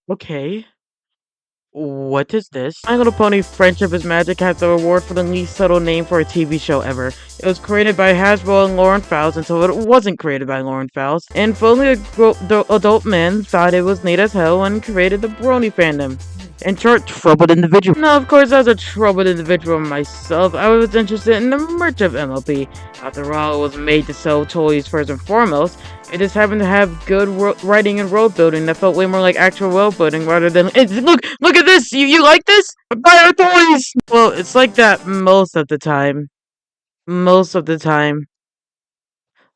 Okay. What is this? My Little Pony Friendship is Magic has the award for the least subtle name for a TV show ever. It was created by Hasbro and Lauren Faust until it wasn't created by Lauren Faust. And finally, the adult man thought it was neat as hell and created the Brony fandom. In short, troubled individual. Now, of course, as a troubled individual myself, I was interested in the merch of MLP. After all, it was made to sell toys first and foremost. It just happened to have good writing and world building that felt way more like actual world building rather than look at this. You like this? Buy our toys. Well, it's like that most of the time. Most of the time.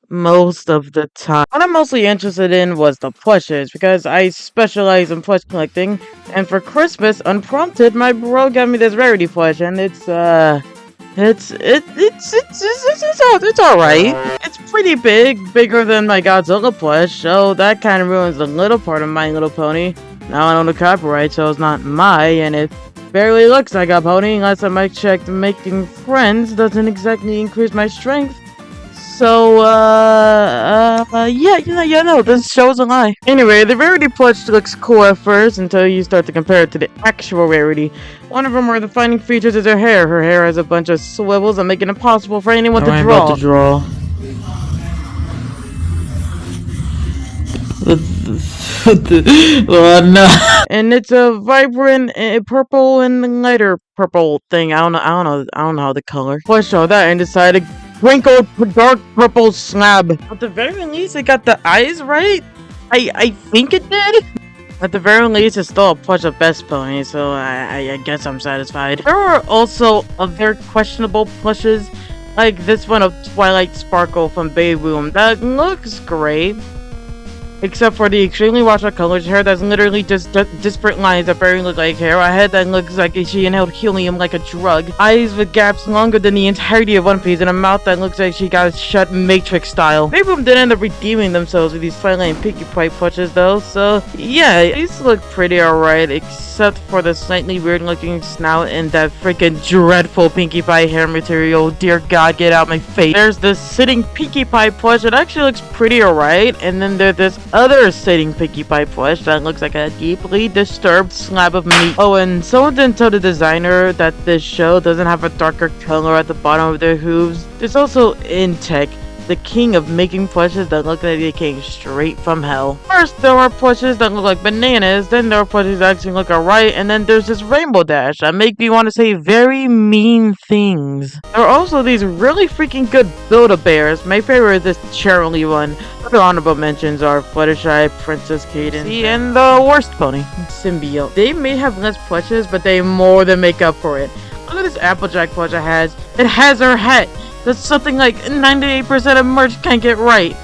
Most of the time. What I'm mostly interested in was the plushes because I specialize in plush collecting. And for Christmas, unprompted, my bro got me this rarity plush, and it's alright. It's pretty big, bigger than my Godzilla plush, so that kind of ruins the little part of My Little Pony. Now I own the copyright, so it's not mine, and it barely looks like a pony. Last time I checked, making friends doesn't exactly increase my strength. So, yeah, no, this show's a lie. Anyway, the rarity plush looks cool at first until you start to compare it to the actual rarity. One of her more defining features is her hair. Her hair has a bunch of swivels that make it impossible for anyone to draw. About to draw. Oh, no. And it's a vibrant purple and lighter purple thing. I don't know the color. Plush all that and decided wrinkled dark purple slab. At the very least, it got the eyes right. I think it did. At the very least, it's still a plush of Best Pony, so I guess I'm satisfied. There are also other questionable plushes, like this one of Twilight Sparkle from Baby Boom. That looks great. Except for the extremely washed out colored hair that's literally just disparate lines that barely look like hair. A head that looks like she inhaled helium like a drug. Eyes with gaps longer than the entirety of One Piece. And a mouth that looks like she got shut Matrix style. Baby Boom did end up redeeming themselves with these Twilight and Pinkie Pie plushes though. So yeah, these look pretty alright. Except for the slightly weird looking snout and that freaking dreadful Pinkie Pie hair material. Dear God, get out my face. There's this sitting Pinkie Pie plush. It actually looks pretty alright. And then there's this other sitting Pinkie Pie plush that looks like a deeply disturbed slab of meat. Oh, and someone didn't tell the designer that this show doesn't have a darker color at the bottom of their hooves. There's also Intech, the king of making plushes that look like they came straight from hell. First, there are plushes that look like bananas, then there are plushes that actually look alright, and then there's this Rainbow Dash that make me want to say very mean things. There are also these really freaking good Build-A-Bears. My favorite is this Charlie one. Other honorable mentions are Fluttershy, Princess Cadence, and the worst pony, Symbiote. They may have less plushes, but they more than make up for it. Look at this Applejack plush it has. It has her hat. That's something like 98% of merch can't get right.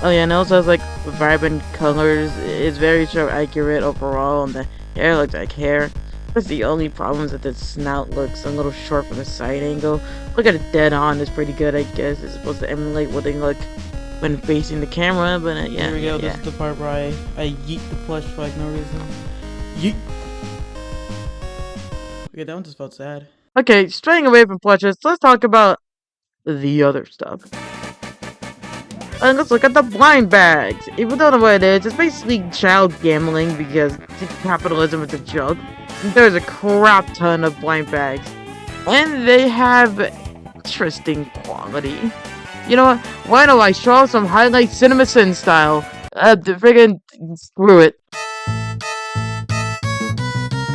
Oh yeah, and it also has like vibrant colors. It's very accurate overall, and the hair looks like hair. That's the only problem is that the snout looks a little short from the side angle. Look at it dead on. It's pretty good, I guess. It's supposed to emulate what they look when facing the camera, but yeah. Here we go. This is the part where I yeet the plush for like no reason. Yeet. Okay, that one just felt sad. Okay, straying away from plushes, let's talk about the other stuff. And let's look at the blind bags. If you don't know what it is, it's basically child gambling because capitalism is a joke. There's a crap ton of blind bags. And they have interesting quality. You know what? Why don't I show off some highlight Cinema Sin style? Friggin' screw it.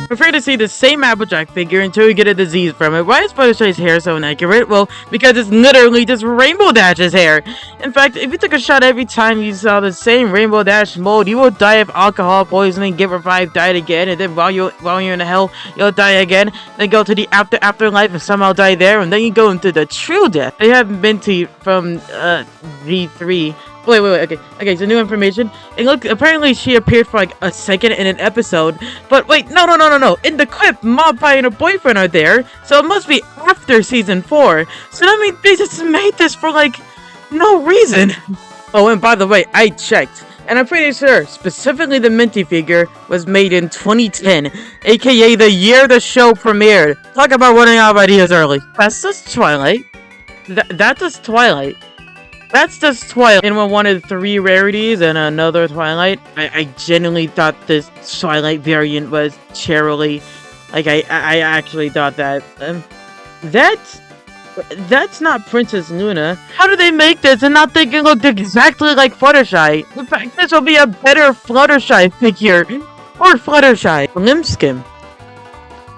Prefer to see the same Applejack figure until you get a disease from it. Why is Fluttershy's hair so inaccurate? Well, because it's literally just Rainbow Dash's hair. In fact, if you took a shot every time you saw the same Rainbow Dash mold, you will die of alcohol poisoning, get revived, die again, and then while you're in hell, you'll die again. Then go to the afterlife and somehow die there, and then you go into the true death. They have Minty from V3. Wait, okay, so new information. And look, apparently she appeared for like a second in an episode. But wait, no. In the clip, Mob Pie and her boyfriend are there. So it must be after season 4. So that means they just made this for like, no reason. Oh, and by the way, I checked. And I'm pretty sure, specifically the Minty figure, was made in 2010. AKA the year the show premiered. Talk about running out of ideas early. That's just Twilight. That's just Twilight. That's just Twilight. Anyone wanted 3 rarities and another Twilight? I genuinely thought this Twilight variant was Cheryl. Like, I actually thought that. That's not Princess Luna. How do they make this and not think it looked exactly like Fluttershy? In fact, this will be a better Fluttershy figure. Or Fluttershy. Flimskim.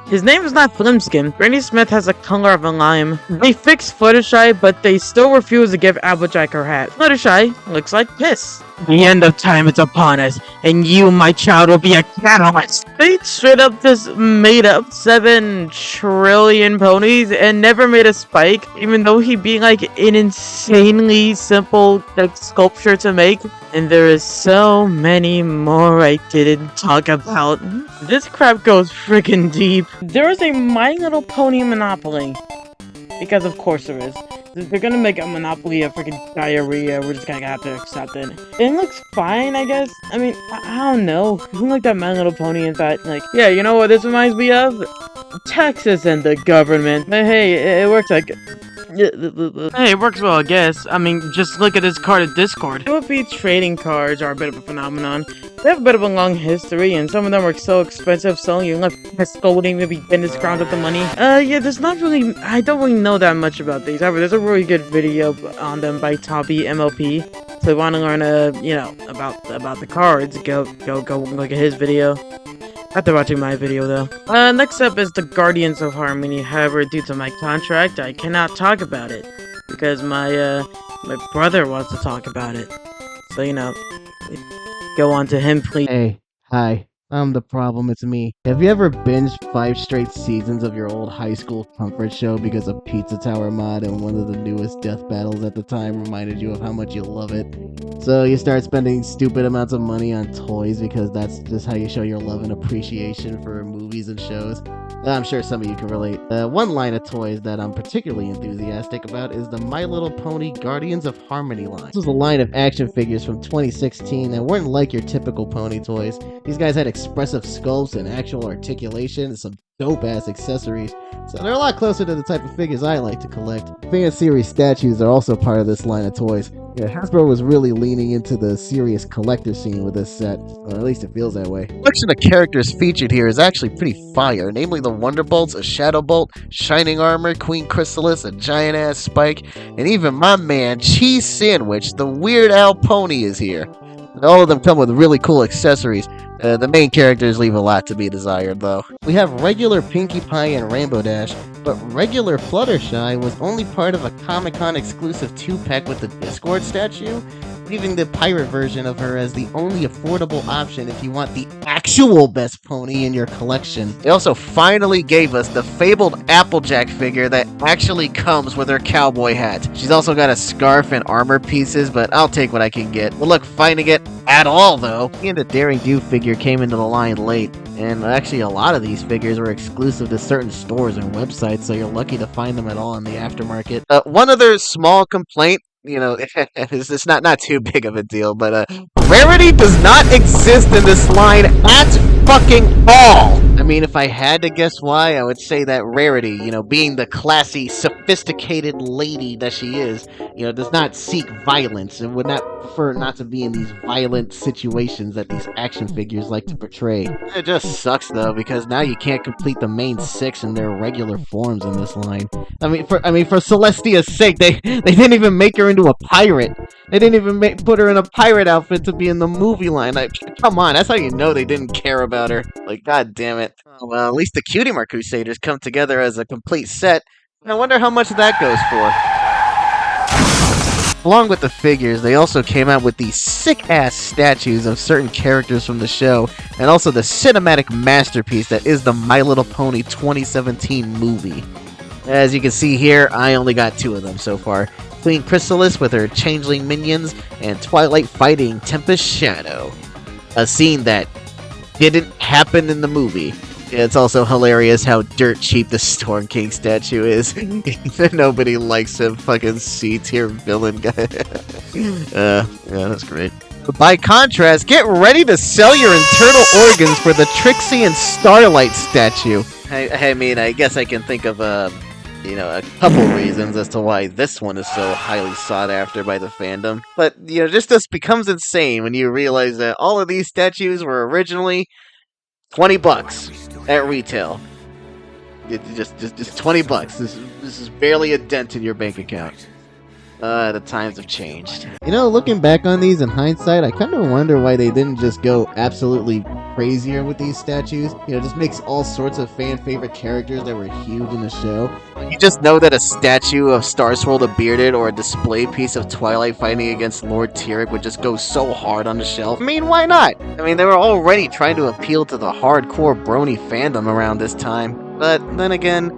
His name is not Flimskim. Granny Smith has the color of a lime. They fixed Fluttershy, but they still refuse to give Applejack her hat. Fluttershy looks like piss. The end of time is upon us, and you, my child, will be a catalyst. They straight up just made up 7 trillion ponies and never made a Spike, even though he'd be like an insanely simple sculpture to make. And there is so many more I didn't talk about. This crap goes freaking deep. There is a My Little Pony Monopoly. Because of course there is. They're gonna make a Monopoly of freaking diarrhea. We're just gonna have to accept it. It looks fine, I guess. I mean, I don't know. Who looked at My Little Pony and thought, like, yeah, you know what this reminds me of? Texas and the government. But hey, it works like... Hey, it works well, I guess. I mean, just look at this card at Discord. UFP trading cards are a bit of a phenomenon. They have a bit of a long history, and some of them are so expensive, so you left scolding maybe business ground with the money. Yeah, there's not really... I don't really know that much about these. However, there's a really good video on them by Toby MLP. So if you want to learn, you know, about the cards, go look at his video. After watching my video, though. Next up is the Guardians of Harmony. However, due to my contract, I cannot talk about it. Because my brother wants to talk about it. So, you know, go on to him, please. Hey, hi. I'm the problem, it's me. Have you ever binged 5 straight seasons of your old high school comfort show because a Pizza Tower mod and one of the newest death battles at the time reminded you of how much you love it? So you start spending stupid amounts of money on toys because that's just how you show your love and appreciation for movies and shows. I'm sure some of you can relate. One line of toys that I'm particularly enthusiastic about is the My Little Pony Guardians of Harmony line. This was a line of action figures from 2016 that weren't like your typical pony toys. These guys had expressive sculpts and actual articulation and some dope-ass accessories, so they're a lot closer to the type of figures I like to collect. Fan series statues are also part of this line of toys. Yeah, Hasbro was really leaning into the serious collector scene with this set, or at least it feels that way. The collection of characters featured here is actually pretty fire, namely the Wonderbolts, a Shadow Bolt, Shining Armor, Queen Chrysalis, a giant-ass Spike, and even my man, Cheese Sandwich, the Weird Al Pony is here. And all of them come with really cool accessories. The main characters leave a lot to be desired, though. We have regular Pinkie Pie and Rainbow Dash, but regular Fluttershy was only part of a Comic-Con exclusive 2-pack with the Discord statue, leaving the pirate version of her as the only affordable option if you want the actual best pony in your collection. They also finally gave us the fabled Applejack figure that actually comes with her cowboy hat. She's also got a scarf and armor pieces, but I'll take what I can get. Good luck finding it at all, though. And the Daring Do figure came into the line late, and actually a lot of these figures were exclusive to certain stores and websites, so you're lucky to find them at all in the aftermarket. One other small complaint, you know, it's not too big of a deal, but rarity does not exist in this line at fucking all. I mean, if I had to guess why, I would say that Rarity, you know, being the classy, sophisticated lady that she is, you know, does not seek violence and would not prefer not to be in these violent situations that these action figures like to portray. It just sucks though, because now you can't complete the main 6 in their regular forms in this line. I mean, for Celestia's sake, they didn't even make her into a pirate. They didn't even put her in a pirate outfit to be in the movie line. Come on, that's how you know they didn't care about her. Like, god damn it. Oh, well, at least the Cutie Mark Crusaders come together as a complete set. I wonder how much that goes for. Along with the figures, they also came out with these sick-ass statues of certain characters from the show, and also the cinematic masterpiece that is the My Little Pony 2017 movie. As you can see here, I only got 2 of them so far. Queen Chrysalis with her changeling minions, and Twilight fighting Tempest Shadow. A scene that didn't happen in the movie. It's also hilarious how dirt cheap the Storm King statue is. Nobody likes him, fucking C-tier villain guy. Yeah, that's great. By contrast, get ready to sell your internal organs for the Trixie and Starlight statue. I mean, I guess I can think of a couple reasons as to why this one is so highly sought after by the fandom. But, just becomes insane when you realize that all of these statues were originally $20 at retail. Just $20. This is barely a dent in your bank account. The times have changed. Looking back on these in hindsight, I kind of wonder why they didn't just go absolutely crazier with these statues. Just makes all sorts of fan favorite characters that were huge in the show. You just know that a statue of Starsworld the Bearded or a display piece of Twilight fighting against Lord Tyrek would just go so hard on the shelf. I mean, why not? I mean, they were already trying to appeal to the hardcore brony fandom around this time. But then again,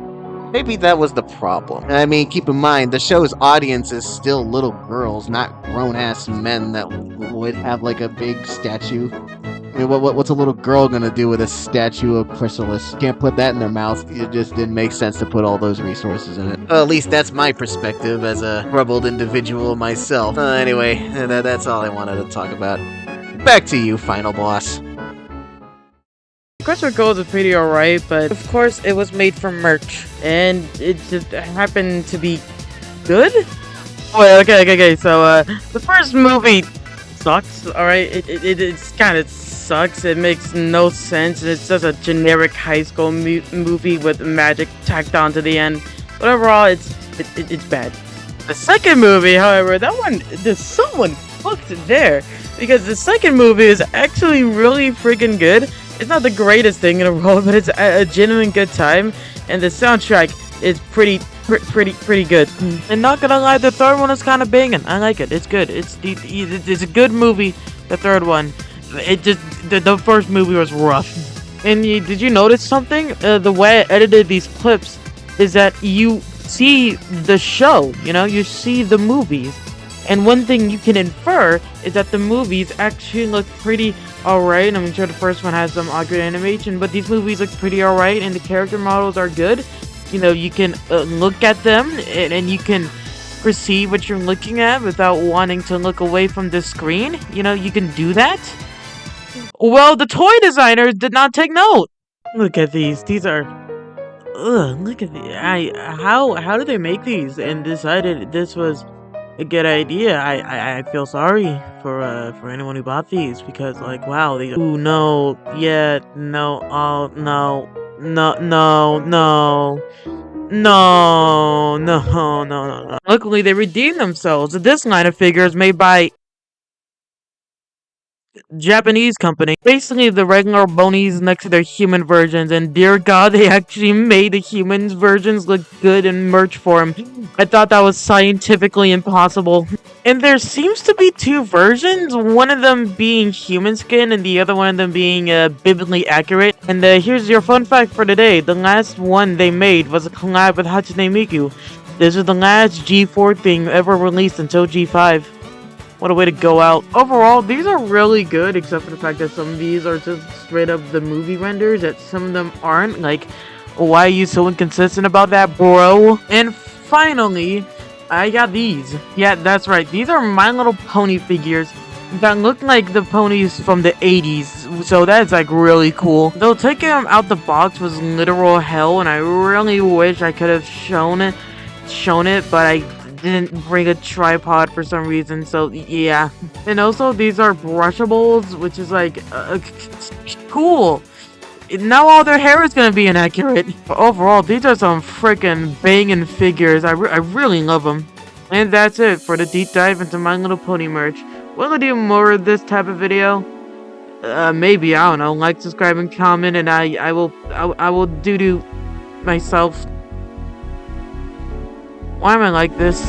maybe that was the problem. I mean, keep in mind, the show's audience is still little girls, not grown-ass men that would have, like, a big statue. I mean, what's a little girl gonna do with a statue of Chrysalis? Can't put that in their mouth. It just didn't make sense to put all those resources in it. Well, at least that's my perspective as a troubled individual myself. Anyway, that's all I wanted to talk about. Back to you, final boss. Equestria Girls is pretty alright, but of course it was made for merch, and it just happened to be good? Wait, okay, so, the first movie sucks, alright? It's kinda sucks, it makes no sense, it's just a generic high school movie with magic tacked on to the end, but overall, it's bad. The second movie, however, there's someone hooked there, because the second movie is actually really freaking good. It's not the greatest thing in the world, but it's a genuine good time, and the soundtrack is pretty good. And not gonna lie, the third one is kind of banging. I like it. It's good. It's a good movie. The third one, it just the first movie was rough. And did you notice something? The way I edited these clips is that you see the show. You see the movies. And one thing you can infer is that the movies actually look pretty alright. I'm sure the first one has some awkward animation, but these movies look pretty alright, and the character models are good. You can look at them, and you can perceive what you're looking at without wanting to look away from the screen. You can do that. Well, the toy designers did not take note. Look at these. These are... Ugh, look at these. How did they make these and decided this was a good idea? I feel sorry for anyone who bought these, because, like, wow, these... Ooh, no, yeah, no, oh, no, no. Luckily, they redeemed themselves. This line of figures made by Japanese company. Basically, the regular bonies next to their human versions, and dear God, they actually made the humans versions look good in merch form. I thought that was scientifically impossible. And there seems to be two versions, one of them being human skin and the other one of them being biblically accurate. And here's your fun fact for today. The last one they made was a collab with Hatsune Miku. This is the last G4 thing ever released until G5. What a way to go out. Overall, these are really good, except for the fact that some of these are just straight up the movie renders, that some of them aren't. Like, why are you so inconsistent about that, bro? And finally, I got these. Yeah, that's right. These are My Little Pony figures that look like the ponies from the 80s. So that's, like, really cool. Though taking them out the box was literal hell, and I really wish I could have shown it, but I didn't bring a tripod for some reason, so yeah. And also, these are brushables, which is like cool. Now all their hair is gonna be inaccurate. But overall, these are some freaking banging figures. I really love them. And that's it for the deep dive into My Little Pony merch. Will I do more of this type of video? Maybe, I don't know. Like, subscribe, and comment, and I will do myself. Why am I like this?